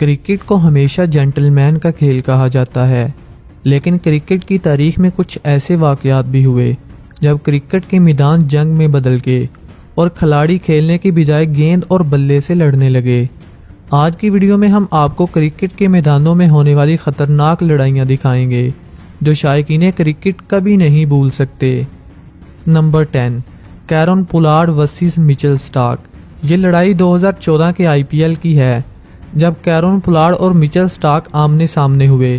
Cricket को हमेशा gentleman का खेल कहा जाता है, लेकिन क्रिकेट की तारीख में कुछ ऐसे वाक़यात भी हुए जब क्रिकेट के मैदान जंग में बदल गए और खिलाड़ी खेलने की बजाय गेंद और बल्ले से लड़ने लगे। आज की वीडियो में हम आपको क्रिकेट के मैदानों में होने वाली ख़तरनाक लड़ाइयाँ दिखाएंगे जो शायकीन क्रिकेट कभी नहीं भूल सकते। Number 10, Kieron Pollard versus Mitchell Starc. ये लड़ाई 2014 के IPL की है, जब कैरन पोलार्ड और मिचेल स्टार्क आमने सामने हुए।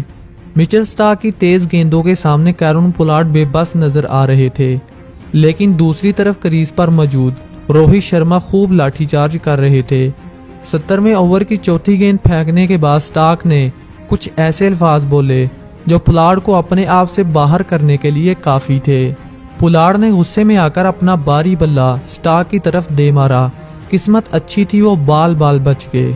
मिचेल स्टार्क की तेज गेंदों के सामने कैरन पोलार्ड बेबस नजर आ रहे थे, लेकिन दूसरी तरफ क्रीज पर मौजूद रोहित शर्मा खूब लाठीचार्ज कर रहे थे। 70वें ओवर की चौथी गेंद फेंकने के बाद स्टार्क ने कुछ ऐसे अल्फाज बोले जो पोलार्ड को अपने आप से बाहर करने के लिए काफ़ी थे। पोलार्ड ने गुस्से में आकर अपना बारी बल्ला स्टार्क की तरफ दे मारा। किस्मत अच्छी थी, वो बाल बाल बच गए।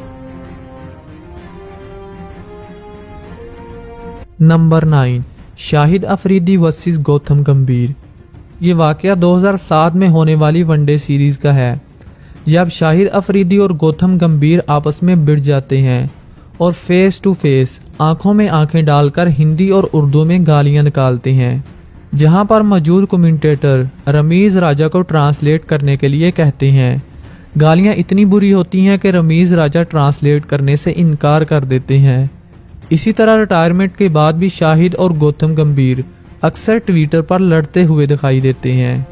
नंबर 9, शाहिद अफरीदी वर्सेस गौतम गंभीर। ये वाकया 2007 में होने वाली वनडे सीरीज का है, जब शाहिद अफरीदी और गौतम गंभीर आपस में भिड़ जाते हैं और फेस टू फेस आंखों में आंखें डालकर हिंदी और उर्दू में गालियां निकालते हैं, जहां पर मौजूद कमेंटेटर रमीज राजा को ट्रांसलेट करने के लिए कहते हैं। गालियां इतनी बुरी होती हैं कि रमीज राजा ट्रांसलेट करने से इनकार कर देते हैं। इसी तरह रिटायरमेंट के बाद भी शाहिद और गौतम गंभीर अक्सर ट्विटर पर लड़ते हुए दिखाई देते हैं।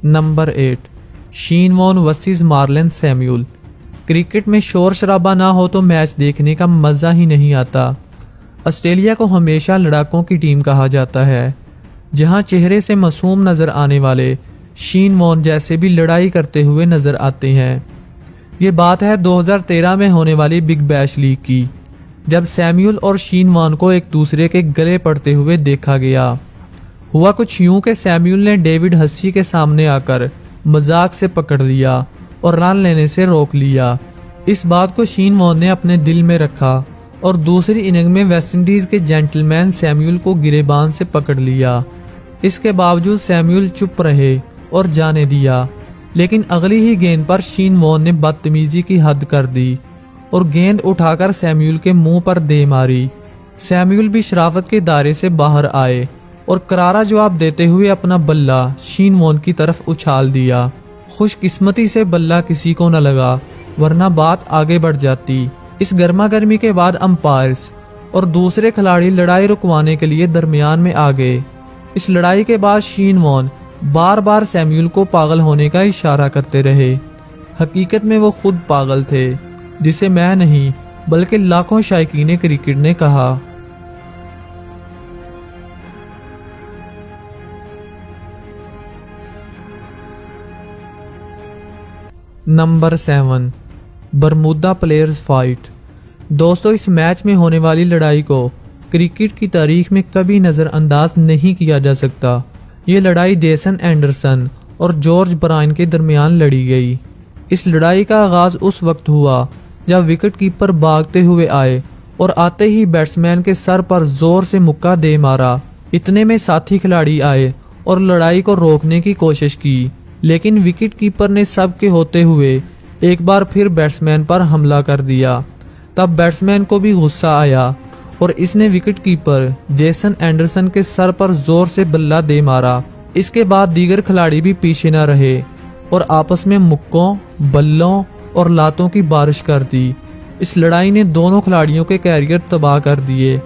Number 8, Shane Warne versus Marlon Samuel. Cricket में शोर शराबा ना हो तो मैच देखने का मजा ही नहीं आता। ऑस्ट्रेलिया को हमेशा लड़ाकों की टीम कहा जाता है, जहां चेहरे से मासूम नजर आने वाले शीन वॉन जैसे भी लड़ाई करते हुए नजर आते हैं। ये बात है 2013 में होने वाली बिग बैश लीग की, जब सैमुअल और शीन वॉन को एक दूसरे के गले पड़ते हुए देखा गया। हुआ कुछ यूं कि सैमुअल ने डेविड हसी के सामने आकर मजाक से पकड़ लिया और रन लेने से रोक लिया। इस बात को शीन वॉन ने अपने दिल में रखा और दूसरी इनिंग में वेस्टइंडीज के जेंटलमैन सैमुअल को गिरेबान से पकड़ लिया। इसके बावजूद सैमुअल चुप रहे और जाने दिया, लेकिन अगली ही गेंद पर शीन वॉन ने बदतमीजी की हद कर दी और गेंद उठाकर सैमुअल के मुंह पर दे मारी। सैमुअल भी शराफत के दायरे से बाहर आए और करारा जवाब देते हुए अपना बल्ला शीन वॉन की तरफ उछाल दिया। खुशकिस्मती से बल्ला किसी को न लगा, वरना बात आगे बढ़ जाती। इस गर्मा गर्मी के बाद अंपायर्स और दूसरे खिलाड़ी लड़ाई रुकवाने के लिए दरमियान में आ गए। इस लड़ाई के बाद शीन वॉन बार बार सैमुअल को पागल होने का इशारा करते रहे। हकीकत में वो खुद पागल थे, जिसे मैं नहीं बल्कि लाखों शायकीन क्रिकेट ने कहा। Number 7, Bermuda players fight. दोस्तों, इस मैच में होने वाली लड़ाई को क्रिकेट की तारीख में कभी नज़रअंदाज नहीं किया जा सकता। ये लड़ाई जेसन एंडरसन और जॉर्ज ब्रायन के दरमियान लड़ी गई। इस लड़ाई का आगाज उस वक्त हुआ जब विकेट कीपर भागते हुए आए और आते ही बैट्समैन के सर पर जोर से मुक्का दे मारा। इतने में साथी खिलाड़ी आए और लड़ाई को रोकने की कोशिश की, लेकिन विकेट कीपर ने सबके होते हुए एक बार फिर बैट्समैन पर हमला कर दिया। तब बैट्समैन को भी गुस्सा आया और इसने विकेट कीपर जेसन एंडरसन के सर पर जोर से बल्ला दे मारा। इसके बाद दीगर खिलाड़ी भी पीछे न रहे और आपस में मुक्कों, बल्लों और लातों की बारिश कर दी। इस लड़ाई ने दोनों खिलाड़ियों के कैरियर तबाह कर दिए।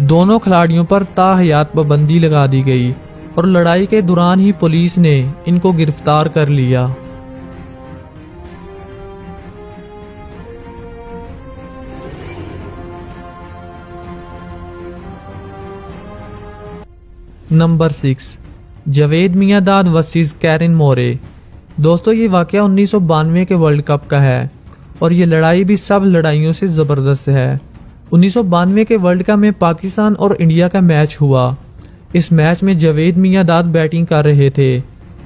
दोनों खिलाड़ियों पर ताहयात पाबंदी लगा दी गई और लड़ाई के दौरान ही पुलिस ने इनको गिरफ्तार कर लिया। Number 6, Javed Miandad versus Kiran More. दोस्तों, ये वाकया 1992 के वर्ल्ड कप का है और ये लड़ाई भी सब लड़ाइयों से ज़बरदस्त है। 1992 के वर्ल्ड कप में पाकिस्तान और इंडिया का मैच हुआ। इस मैच में जावेद मियांदाद बैटिंग कर रहे थे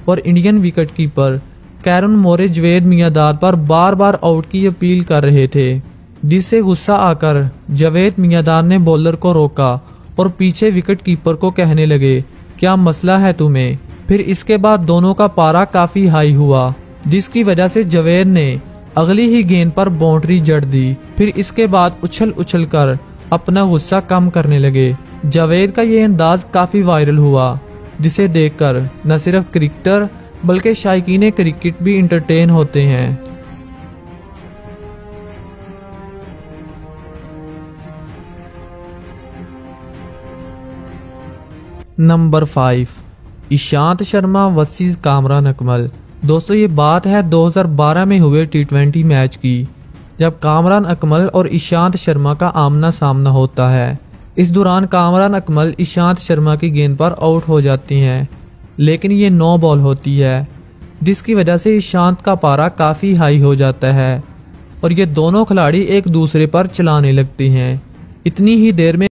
और इंडियन विकेट कीपर कैरन मोरे जावेद मियांदाद पर बार बार आउट की अपील कर रहे थे, जिससे गुस्सा आकर जावेद मियांदाद ने बॉलर को रोका और पीछे विकेट कीपर को कहने लगे, क्या मसला है तुम्हें? फिर इसके बाद दोनों का पारा काफ़ी हाई हुआ, जिसकी वजह से जावेद ने अगली ही गेंद पर बाउंड्री जड़ दी। फिर इसके बाद उछल उछल कर अपना गुस्सा कम करने लगे। जावेद का ये अंदाज काफ़ी वायरल हुआ, जिसे देखकर न सिर्फ क्रिकेटर बल्कि शायकीन क्रिकेट भी इंटरटेन होते हैं। Number 5, Ishant Sharma versus Kamran Akmal. दोस्तों ये बात है 2012 में हुए T20 मैच की, जब कामरान अकमल और ईशांत शर्मा का आमना सामना होता है। इस दौरान कामरान अकमल ईशांत शर्मा की गेंद पर आउट हो जाती हैं, लेकिन ये 9 बॉल होती है, जिसकी वजह से ईशांत का पारा काफ़ी हाई हो जाता है और ये दोनों खिलाड़ी एक दूसरे पर चलाने लगते हैं। इतनी ही देर में